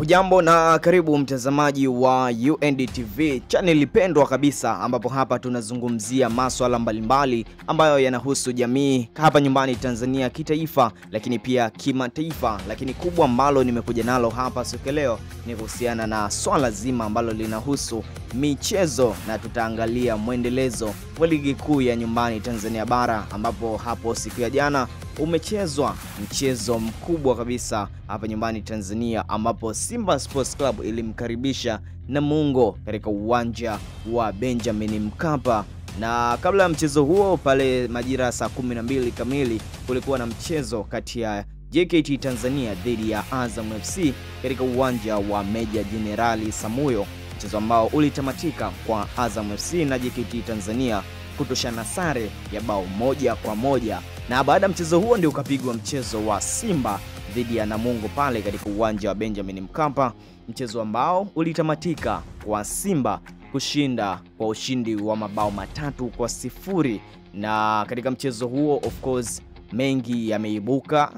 Hujambo na karibu mtazamaji wa UNDTV, channel pendwa kabisa ambapo hapa tunazungumzia masuala mbalimbali ambayo yanahusu jamii hapa nyumbani Tanzania, kitaifa lakini pia kimataifa. Lakini kubwa ambalo nimekuja nalo hapa siku leo ni kuhusiana na swala zima ambalo linahusu michezo, na tutaangalia mwendelezo wa ligi kuu ya nyumbani Tanzania bara, ambapo hapo siku ya jana umechezwa mchezo mkubwa kabisa hapa nyumbani Tanzania, ambapo Simba Sports Club ilimkaribisha Namungo katika uwanja wa Benjamin Mkapa. Na kabla ya mchezo huo, pale majira saa 12 kamili, kulikuwa na mchezo kati ya JKT Tanzania dhidi ya Azam FC katika uwanja wa Meja Jenerali Samuyo, mchezo ambao ulitamatika kwa Azam FC na JKT Tanzania kutoshana sare ya bao 1-1. Na baada ya mchezo huo ndio ukapigwa mchezo wa Simba dhidi ya Namungo pale katika uwanja wa Benjamin Mkapa, mchezo ambao ulitamatika kwa Simba kushinda kwa ushindi wa mabao 3-0. Na katika mchezo huo of course mengi yameibuka,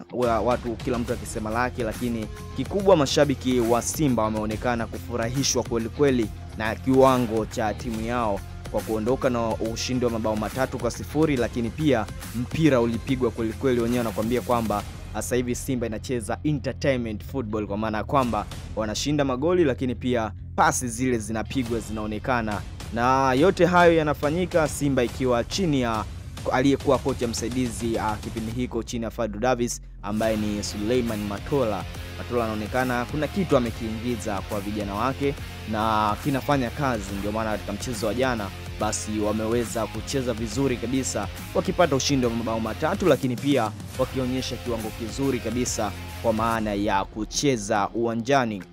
watu kila mtu akisema lake, lakini kikubwa mashabiki wa Simba wameonekana kufurahishwa kweli kweli na kiwango cha timu yao kwa kuondoka na ushindi wa mabao 3-0, lakini pia mpira ulipigwa kweli kweli. Wenyewe wanakuambia kwamba sasa hivi Simba inacheza entertainment football, kwa maana kwamba wanashinda magoli lakini pia pasi zile zinapigwa zinaonekana. Na yote hayo yanafanyika Simba ikiwa chini ya aliyekuwa kocha msaidizi kipindi hiko chini ya Fadlu Davis ambaye ni Suleiman Matola. Matola anaonekana kuna kitu amekiingiza kwa vijana wake na kinafanya kazi, ndio maana katika mchezo wa jana basi wameweza kucheza vizuri kabisa, wakipata ushindi wa mabao 3, lakini pia wakionyesha kiwango kizuri kabisa kwa maana ya kucheza uwanjani.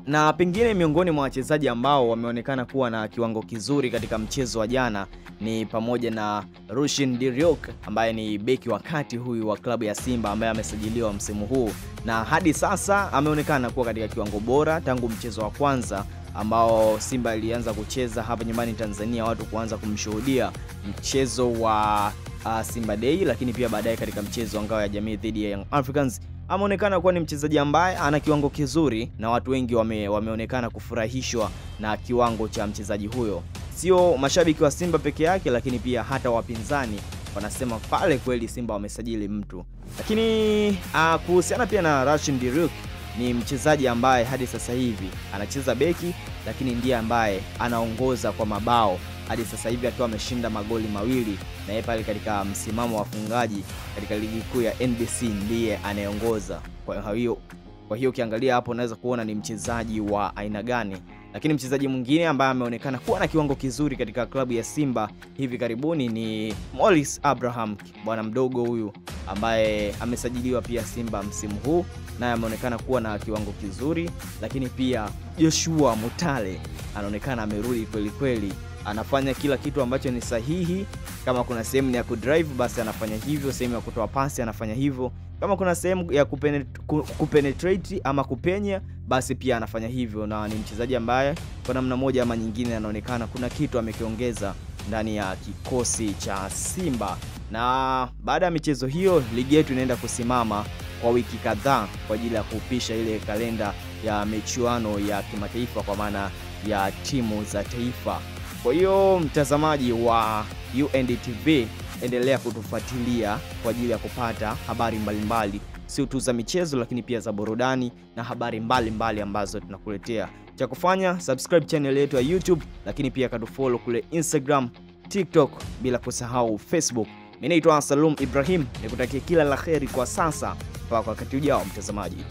Na pengine miongoni mwa wachezaji ambao wameonekana kuwa na kiwango kizuri katika mchezo wa jana ni pamoja na Rushin Deriok ambaye ni beki wa kati huyu wa klabu ya Simba ambaye amesajiliwa msimu huu, na hadi sasa ameonekana kuwa katika kiwango bora tangu mchezo wa kwanza ambao Simba ilianza kucheza hapa nyumbani Tanzania, watu kuanza kumshuhudia mchezo wa Simba Day, lakini pia baadaye katika mchezo wa Ngao ya Jamii dhidi ya Young Africans. Ameonekana kuwa ni mchezaji ambaye ana kiwango kizuri na watu wengi wameonekana kufurahishwa na kiwango cha mchezaji huyo. Sio mashabiki wa Simba peke yake, lakini pia hata wapinzani wanasema pale kweli Simba wamesajili mtu. Lakini kuhusiana pia na Rushin Deriok, ni mchezaji ambaye hadi sasa hivi anacheza beki, lakini ndiye ambaye anaongoza kwa mabao hadi sasa hivi akiwa ameshinda magoli 2, na yeye pale katika msimamo wa wafungaji katika ligi kuu ya NBC ndiye anayeongoza. Kwa hiyo ukiangalia hapo unaweza kuona ni mchezaji wa aina gani. Lakini mchezaji mwingine ambaye ameonekana kuwa na kiwango kizuri katika klabu ya Simba hivi karibuni ni Morris Abraham, bwana mdogo huyu ambaye amesajiliwa pia Simba msimu huu, naye ameonekana kuwa na kiwango kizuri. Lakini pia Joshua Mutale anaonekana amerudi kweli kweli, anafanya kila kitu ambacho ni sahihi. Kama kuna sehemu ya kudrive basi anafanya hivyo, sehemu ya kutoa pasi anafanya hivyo, kama kuna sehemu ya kupenetrate ama kupenya basi pia anafanya hivyo. Na ni mchezaji ambaye kwa namna moja ama nyingine anaonekana kuna kitu amekiongeza ndani ya kikosi cha Simba. Na baada ya michezo hiyo, ligi yetu inaenda kusimama kwa wiki kadhaa kwa ajili ya kupisha ile kalenda ya michuano ya kimataifa kwa maana ya timu za taifa. Kwa hiyo mtazamaji wa UNDTV, endelea kutufuatilia kwa ajili ya kupata habari mbalimbali, sio tu za michezo lakini pia za burudani na habari mbalimbali ambazo tunakuletea. Cha kufanya subscribe channel yetu ya YouTube, lakini pia katufollow kule Instagram, TikTok, bila kusahau Facebook. Mimi naitwa Salum Ibrahim, nikutakia kila la kheri kwa sasa mpaka wakati ujao mtazamaji.